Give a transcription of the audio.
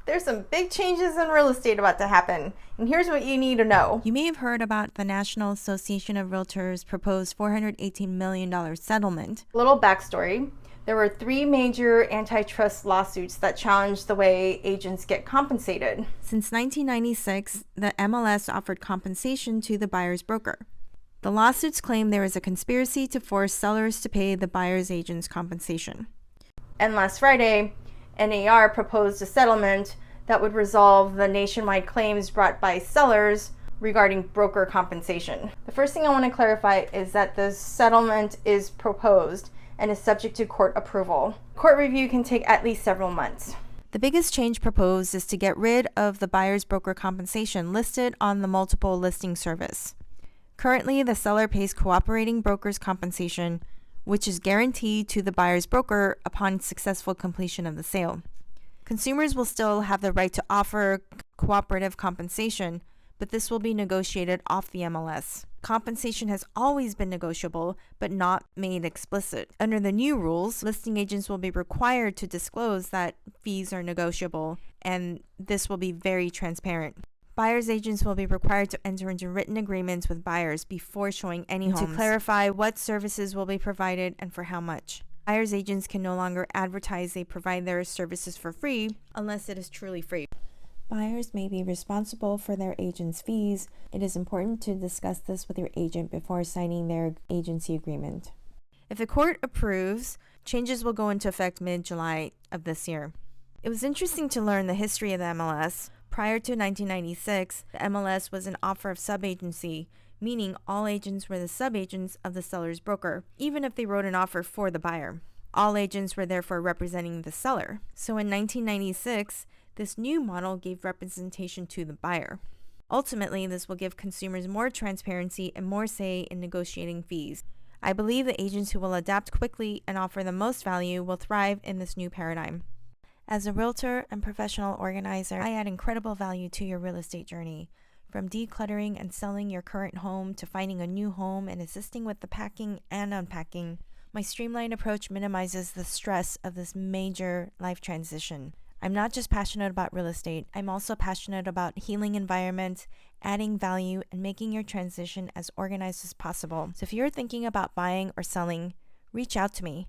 There's some big changes in real estate about to happen, and here's what you need to know. You may have heard about the National Association of Realtors' proposed $418 million settlement. Little backstory. There were 3 major antitrust lawsuits that challenged the way agents get compensated. Since 1996, the MLS offered compensation to the buyer's broker. The lawsuits claim there is a conspiracy to force sellers to pay the buyer's agent's compensation. And last Friday, NAR proposed a settlement that would resolve the nationwide claims brought by sellers regarding broker compensation. The first thing I want to clarify is that the settlement is proposed and is subject to court approval. Court review can take at least several months. The biggest change proposed is to get rid of the buyer's broker compensation listed on the multiple listing service. Currently, the seller pays cooperating broker's compensation, which is guaranteed to the buyer's broker upon successful completion of the sale. Consumers will still have the right to offer cooperative compensation, but this will be negotiated off the MLS. Compensation has always been negotiable, but not made explicit. Under the new rules, listing agents will be required to disclose that fees are negotiable, and this will be very transparent. Buyer's agents will be required to enter into written agreements with buyers before showing any homes to clarify what services will be provided and for how much. Buyer's agents can no longer advertise they provide their services for free unless it is truly free. Buyers may be responsible for their agent's fees. It is important to discuss this with your agent before signing their agency agreement. If the court approves, changes will go into effect mid-July of this year. It was interesting to learn the history of the MLS. Prior to 1996, the MLS was an offer of subagency, meaning all agents were the subagents of the seller's broker, even if they wrote an offer for the buyer. All agents were therefore representing the seller. So in 1996, this new model gave representation to the buyer. Ultimately, this will give consumers more transparency and more say in negotiating fees. I believe the agents who will adapt quickly and offer the most value will thrive in this new paradigm. As a realtor and professional organizer, I add incredible value to your real estate journey. From decluttering and selling your current home to finding a new home and assisting with the packing and unpacking, my streamlined approach minimizes the stress of this major life transition. I'm not just passionate about real estate, I'm also passionate about healing environments, adding value, and making your transition as organized as possible. So if you're thinking about buying or selling, reach out to me.